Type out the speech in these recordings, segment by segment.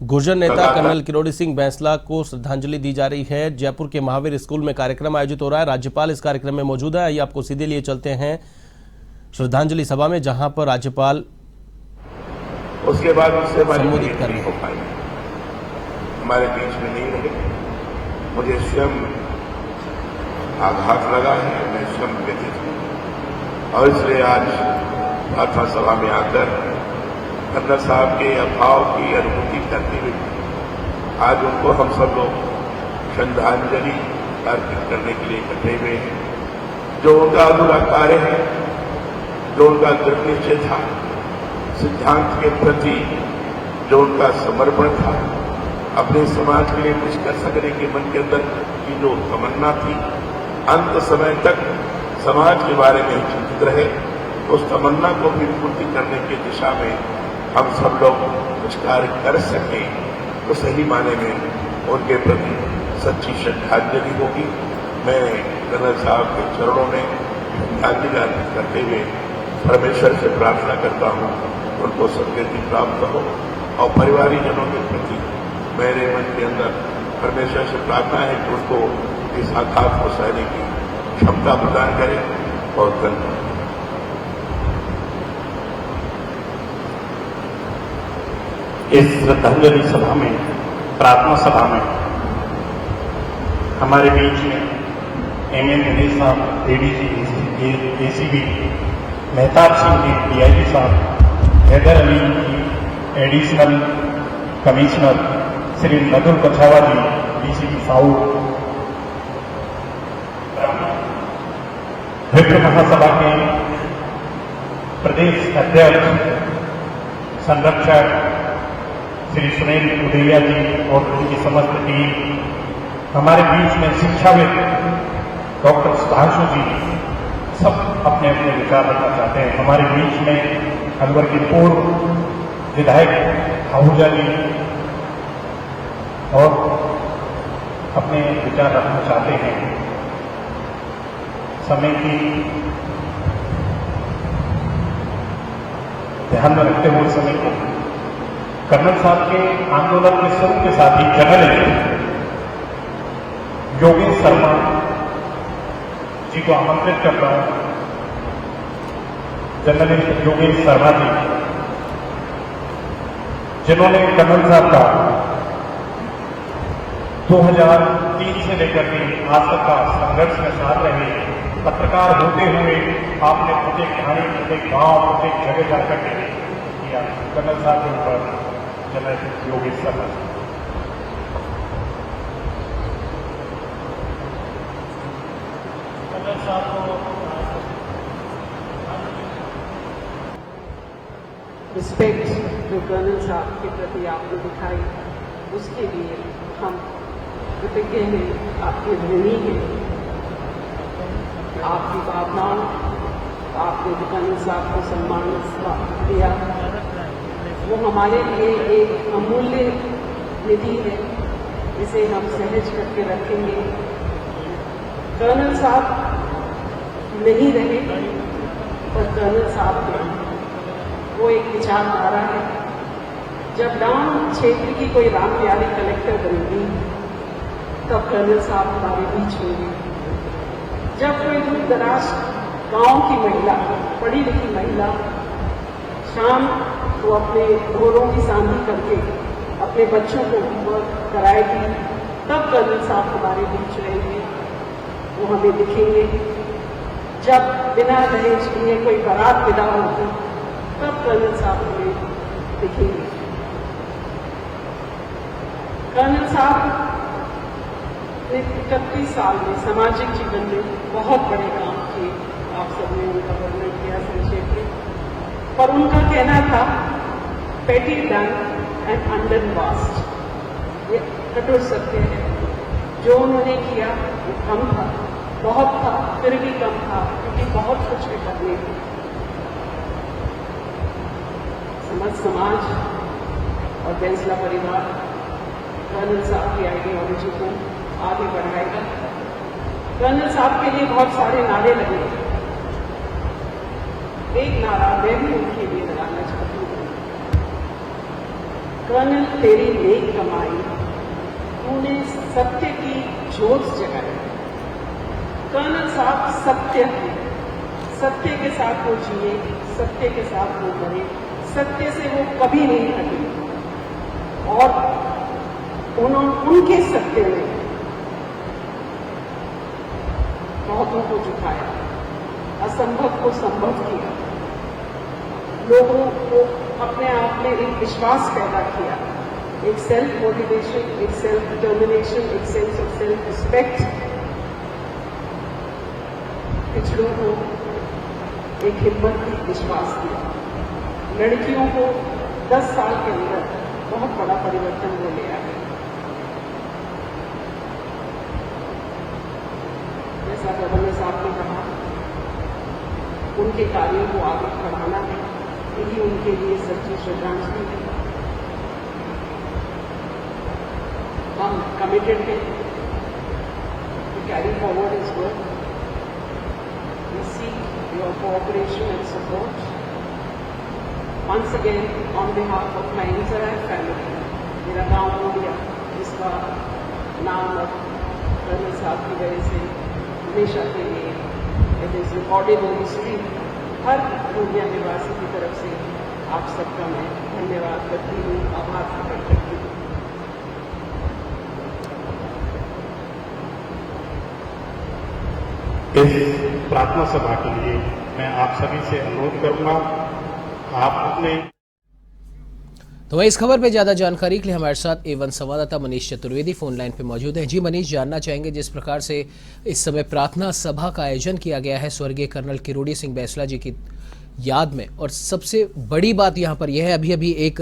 गुर्जर नेता कर्नल किरोड़ी सिंह बैंसला को श्रद्धांजलि दी जा रही है। जयपुर के महावीर स्कूल में कार्यक्रम आयोजित हो रहा है। राज्यपाल इस कार्यक्रम में मौजूद है। आइए आपको सीधे लिए चलते हैं श्रद्धांजलि सभा में, जहां पर राज्यपाल उसके बाद उससे संबोधित कर रहे हैं। हमारे बीच में नहीं रहे, मुझे स्वयं आघात लगा है, मैं स्वयं व्यथित हूं और इसलिए आज प्रार्थना सभा में आकर कर्नल साहब के अभाव की अनुभूति करते हुए आज उनको हम सब लोग श्रद्धांजलि अर्पित करने के लिए इकट्ठे हुए हैं। जो उनका अधूरा कार्य है, जो उनका दृढ़ निश्चय था, सिद्धांत के प्रति जो उनका समर्पण था, अपने समाज के लिए कुछ कर सकने के मन के अंदर की जो तमन्ना थी, अंत समय तक समाज के बारे में चिंतित रहे, उस तमन्ना को भी पूर्ति करने की दिशा में हम सब लोग कुछ कार्य कर सकें तो सही माने में उनके प्रति सच्ची श्रद्धांजलि होगी। मैं कर्नल साहब के चरणों में श्रद्धांजलि अर्पित करते हुए परमेश्वर से प्रार्थना करता हूं उनको सदगति प्राप्त हो और परिवारीजनों के प्रति मेरे मन के अंदर परमेश्वर से प्रार्थना है कि उनको इस आघात को सहने की क्षमता प्रदान करें और धन्यवाद। इस श्रद्धांजलि सभा में, प्रार्थना सभा में हमारे बीच में एमएन दिनेश साहब, ADG ACB, Mehtab Singh ji DIG साहब, हैदर अली जी एडिशनल कमिश्नर, श्री नदुल कछावा जी डीसीपी साउथ, विप्र महासभा के प्रदेश अध्यक्ष संरक्षक श्री सुनील उदेलिया जी और उनकी समस्त टीम, हमारे बीच में शिक्षाविद डॉक्टर सुधांशु जी, सब अपने अपने विचार रखना चाहते हैं। हमारे बीच में अलवर के पूर्व विधायक आहूजा जी और अपने विचार रखना चाहते हैं। समय की ध्यान में रखते हुए समय को कर्नल साहब के आंदोलन के शुरू के साथ ही जर्नलिस्ट योगेश शर्मा जी को आमंत्रित करता हूं। जर्नलिस्ट योगेश शर्मा जी, जिन्होंने कर्नल साहब का 2003 से लेकर के आज तक का संघर्ष में साथ रहे, पत्रकार होते हुए आपने प्रत्येक कहानी, प्रत्येक गांव, प्रत्येक जगह जाकर के किया। कर्नल साहब के ऊपर जर्नलिस्ट योगेश शर्मा, कर्नल साहब को रिस्पेक्ट जो कर्नल साहब के प्रति आपने दिखाई, उसके लिए हम कृतज्ञ हैं, आपके ऋणी हैं। आपकी भावनाओं, आपने कर्नल साहब को सम्मान दिया, वो हमारे लिए एक अमूल्य निधि है, इसे हम सहज करके रखेंगे। कर्नल साहब नहीं रहे, पर कर्नल साहब ने वो एक विचारधारा है। जब डाउन क्षेत्र की कोई राम प्यारी कलेक्टर बनेगी, तब कर्नल साहब हमारे बीच होंगे। जब कोई दूर दराज गांव की महिला, पढ़ी लिखी महिला, शाम को अपने घोड़ों की सांधी करके अपने बच्चों को होमवर्क कराएगी, तब कर्नल साहब हमारे बीच रहेंगे, वो हमें दिखेंगे। जब बिना दहेज लिए कोई बारात विदा होगी, तब कर्नल साहब हमें दिखेंगे। कर्नल साहब ने 31 साल में सामाजिक जीवन में बहुत बड़े काम किए। आप सबने उनका वर्णन किया संक्षेप में, पर उनका कहना था पेटी डन एंड अंडर वास्ट। ये कठोर सत्य है। जो उन्होंने किया वो कम था, बहुत था, फिर भी कम था, क्योंकि बहुत कुछ भी करने थे। समाज और बैंसला परिवार कर्नल साहब की आइडियोलॉजी को आगे बढ़ाएगा। कर्नल साहब के लिए बहुत सारे नारे लगे। एक नारा मैं भी उनके लिए लगाना चाहती हूँ। कर्नल तेरी नेक कमाई, तूने सत्य की जोत जगाई। कर्नल साहब सत्य है, सत्य के साथ वो जिए, सत्य के साथ वो मरे, सत्य से वो कभी नहीं हटे और उनके सत्य ने बहुतों को झुकाया, असंभव को संभव किया, लोगों को अपने आप में एक विश्वास पैदा किया, एक सेल्फ मोटिवेशन, एक सेल्फ डिटर्मिनेशन, एक सेंस ऑफ सेल्फ रिस्पेक्ट, पिछड़ों को एक हिम्मत की विश्वास दिया, लड़कियों को 10 साल के अंदर बहुत बड़ा परिवर्तन वो ले आए। जैसा गवर्नर साहब ने कहा, उनके कार्यों को आगे बढ़ाना है, यही उनके लिए सच्ची श्रद्धांजलि है। हम कमिटेड हैं to carry forward his work. We seek your cooperation and support. Once again, on behalf of my entire family, मेरा गांव मोडिया, जिसका नाम अब कर्नल साहब की वजह से हमेशा के लिए it is recorded in history, हर मोडिया निवासी की तरफ से आप सबका मैं धन्यवाद करती हूँ, आभार प्रकट करती हूँ। इस प्रार्थना सभा के लिए मैं आप सभी से अनुरोध करूंगा, आप अपने। तो वहीं इस खबर पे ज्यादा जानकारी के लिए हमारे साथ A1 संवाददाता मनीष चतुर्वेदी फोन लाइन पे मौजूद हैं। जी मनीष, जानना चाहेंगे जिस प्रकार से इस समय प्रार्थना सभा का आयोजन किया गया है स्वर्गीय कर्नल किरोड़ी सिंह बैंसला जी की याद में, और सबसे बड़ी बात यहाँ पर यह है, अभी अभी एक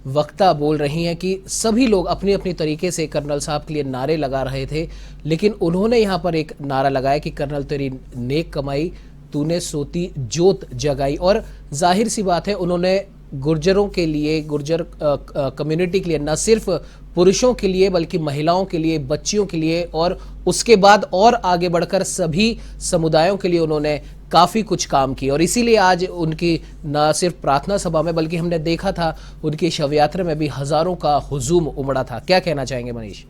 वक्ता बोल रही हैं कि सभी लोग अपनी अपनी तरीके से कर्नल साहब के लिए नारे लगा रहे थे, लेकिन उन्होंने यहाँ पर एक नारा लगाया कि कर्नल तेरी नेक कमाई, तूने सोती जोत जगाई। और जाहिर सी बात है, उन्होंने गुर्जरों के लिए, गुर्जर कम्युनिटी के लिए, न सिर्फ पुरुषों के लिए बल्कि महिलाओं के लिए, बच्चियों के लिए और उसके बाद और आगे बढ़कर सभी समुदायों के लिए उन्होंने काफ़ी कुछ काम किया। और इसीलिए आज उनकी न सिर्फ प्रार्थना सभा में बल्कि हमने देखा था उनकी शव यात्रा में भी हजारों का हुजूम उमड़ा था। क्या कहना चाहेंगे मनीष?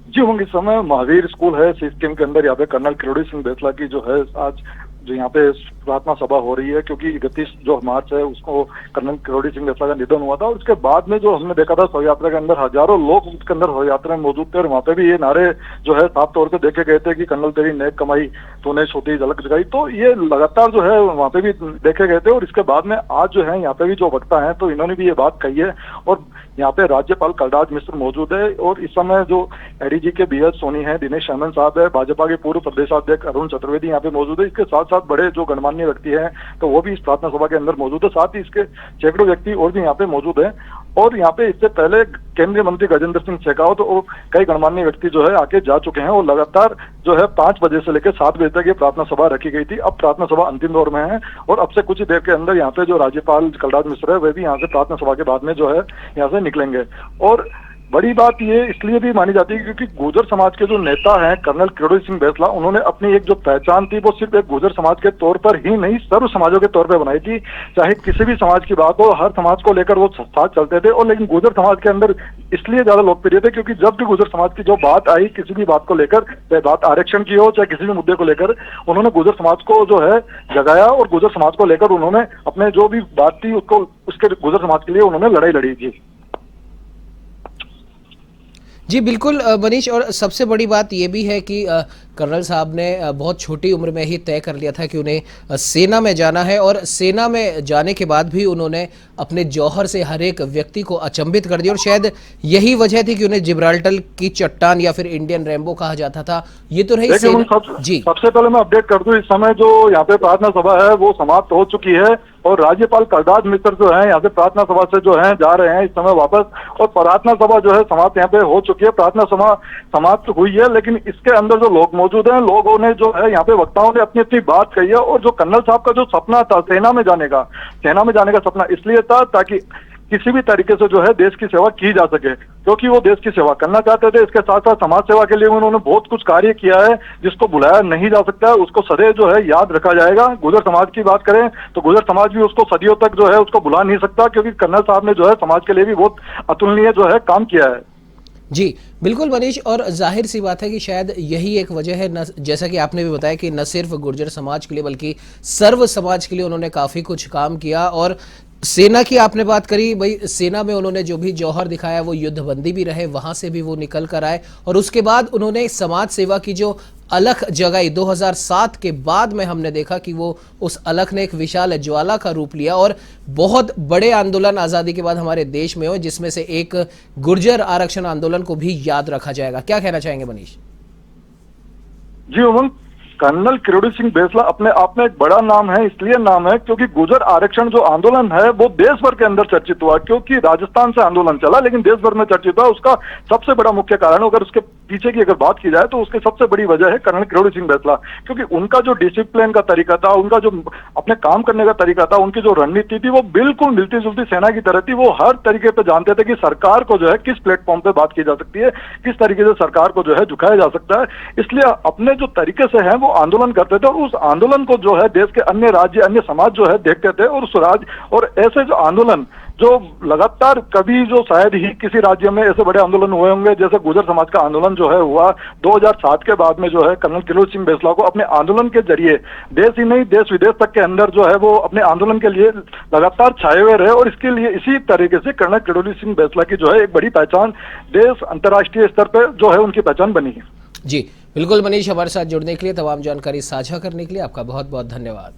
जी होंगे, इस समय महावीर स्कूल है सिक्किम के अंदर, यहाँ पे कर्नल किरोड़ी सिंह बैंसला की जो है आज जो यहाँ पे प्रार्थना सभा हो रही है, क्योंकि 31 जो मार्च है उसको कर्नल किरोड़ी सिंह बैंसला का निधन हुआ था। और उसके बाद में जो हमने देखा था शव यात्रा के अंदर हजारों लोग उसके अंदर शव यात्रा में मौजूद थे, और वहाँ पे भी ये नारे जो है साफ तौर पे देखे गए थे कि कर्नल तेरी नेक कमाई, तूने सोती झलक जगाई। तो ये लगातार जो है वहाँ पे भी देखे गए थे। और इसके बाद में आज जो है यहाँ पे भी जो वक्ता है तो इन्होंने भी ये बात कही है। और यहाँ पे राज्यपाल कलराज मिश्र मौजूद है, और इस समय जो एडीजी के BS सोनी है, दिनेश शर्मा साहब है, भाजपा के पूर्व प्रदेशाध्यक्ष अरुण चतुर्वेदी यहाँ पे मौजूद है। इसके साथ साथ बड़े जो गणमान्य व्यक्ति हैं तो वो भी इस प्रार्थना सभा के अंदर मौजूद है। साथ ही इसके सैकड़ों व्यक्ति और भी यहाँ पे मौजूद हैं। और यहाँ पे इससे पहले केंद्रीय मंत्री गजेंद्र सिंह शेखावत और कई गणमान्य व्यक्ति जो है आके जा चुके हैं। और लगातार जो है 5 बजे से लेकर 7 बजे तक ये प्रार्थना सभा रखी गई थी। अब प्रार्थना सभा अंतिम दौर में है, और अब से कुछ ही देर के अंदर यहाँ पे जो राज्यपाल कलराज मिश्र है वे भी यहाँ से प्रार्थना सभा के बाद में जो है यहाँ से निकलेंगे। और बड़ी बात ये इसलिए भी मानी जाती है क्योंकि गुर्जर समाज के जो नेता हैं कर्नल किरोड़ी सिंह बैंसला, उन्होंने अपनी एक जो पहचान थी वो सिर्फ एक गुर्जर समाज के तौर पर ही नहीं, सर्व समाजों के तौर पर बनाई थी। चाहे किसी भी समाज की बात हो, हर समाज को लेकर वो साथ चलते थे। और लेकिन गुर्जर समाज के अंदर इसलिए ज्यादा लोकप्रिय थे क्योंकि जब भी गुर्जर समाज की जो बात आई, किसी भी बात को लेकर, चाहे बात आरक्षण की हो चाहे किसी भी मुद्दे को लेकर, उन्होंने गुर्जर समाज को जो है जगाया और गुर्जर समाज को लेकर उन्होंने अपने जो भी बात थी उसको, उसके गुर्जर समाज के लिए उन्होंने लड़ाई लड़ी थी। जी बिल्कुल मनीष, और सबसे बड़ी बात ये भी है कि कर्नल साहब ने बहुत छोटी उम्र में ही तय कर लिया था कि उन्हें सेना में जाना है, और सेना में जाने के बाद भी उन्होंने अपने जौहर से हर एक व्यक्ति को अचंभित कर दिया। और शायद यही वजह थी कि उन्हें जिब्राल्टर की चट्टान या फिर इंडियन रेनबो कहा जाता था। ये तो रही जी। सबसे पहले मैं अपडेट कर दूं, इस समय जो यहाँ पे प्रार्थना सभा है वो समाप्त हो चुकी है, और राज्यपाल कलराज मिश्र जो है यहाँ से प्रार्थना सभा से जो है जा रहे हैं इस समय वापस। और प्रार्थना सभा जो है समाप्त यहाँ पे हो चुकी है, प्रार्थना सभा समाप्त हुई है। लेकिन इसके अंदर जो लोग मौजूद हैं, लोगों ने जो है यहाँ पे वक्ताओं ने अपनी अपनी बात कही है। और जो कर्नल साहब का जो सपना था सेना में जाने का सपना इसलिए था ताकि किसी भी तरीके से जो है देश की सेवा की जा सके, क्योंकि वो देश की सेवा करना चाहते थे। इसके साथ साथ समाज सेवा के लिए उन्होंने बहुत कुछ कार्य किया है जिसको भुलाया नहीं जा सकता है, उसको सदैव जो है याद रखा जाएगा। गुर्जर समाज की बात करें तो गुर्जर समाज भी उसको सदियों तक जो है उसको भुला नहीं सकता, क्योंकि कर्नल साहब ने जो है समाज के लिए भी बहुत अतुलनीय जो है काम किया है। जी बिल्कुल मनीष, और जाहिर सी बात है कि शायद यही एक वजह है, न जैसा कि आपने भी बताया कि न सिर्फ गुर्जर समाज के लिए बल्कि सर्व समाज के लिए उन्होंने काफ़ी कुछ काम किया। और सेना की आपने बात करी, भाई सेना में उन्होंने जो भी जौहर दिखाया वो युद्धबंदी भी रहे, वहां से भी वो निकल कर आए, और उसके बाद उन्होंने समाज सेवा की जो अलख जगाई 2007 के बाद में हमने देखा कि वो उस अलख ने एक विशाल ज्वाला का रूप लिया और बहुत बड़े आंदोलन आज़ादी के बाद हमारे देश में हुए, जिसमें से एक गुर्जर आरक्षण आंदोलन को भी याद रखा जाएगा। क्या कहना चाहेंगे मनीष? जी उमंग, कर्नल किरोड़ी सिंह बेसला अपने आप में एक बड़ा नाम है, इसलिए नाम है क्योंकि गुर्जर आरक्षण जो आंदोलन है वो देश भर के अंदर चर्चित हुआ, क्योंकि राजस्थान से आंदोलन चला लेकिन देश भर में चर्चित हुआ। उसका सबसे बड़ा मुख्य कारण, अगर उसके पीछे की अगर बात की जाए तो उसकी सबसे बड़ी वजह है कर्नल किरोड़ी सिंह बेसला, क्योंकि उनका जो डिसिप्लिन का तरीका था, उनका जो अपने काम करने का तरीका था, उनकी जो रणनीति थी वो बिल्कुल मिलती जुलती सेना की तरह थी। वो हर तरीके पे जानते थे कि सरकार को जो है किस प्लेटफॉर्म पे बात की जा सकती है, किस तरीके से सरकार को जो है झुकाया जा सकता है। इसलिए अपने जो तरीके से है वो आंदोलन करते थे, और उस आंदोलन को जो है देश के अन्य राज्य, अन्य समाज जो है देखते थे, और उस राज्य और ऐसे जो आंदोलन जो लगातार कभी जो शायद ही किसी राज्य में ऐसे बड़े आंदोलन हुए होंगे, जैसे गुर्जर समाज का आंदोलन जो है हुआ 2007 के बाद में, जो है कर्नल किरोड़ी सिंह बेसला को अपने आंदोलन के जरिए देश ही नहीं देश विदेश तक के अंदर जो है वो अपने आंदोलन के लिए लगातार छाए हुए रहे, और इसके लिए इसी तरीके से कर्नल किरोड़ी सिंह बेसला की जो है एक बड़ी पहचान देश अंतर्राष्ट्रीय स्तर पर जो है उनकी पहचान बनी है। जी बिल्कुल मनीष, हमारे साथ जुड़ने के लिए, तमाम जानकारी साझा करने के लिए आपका बहुत बहुत धन्यवाद।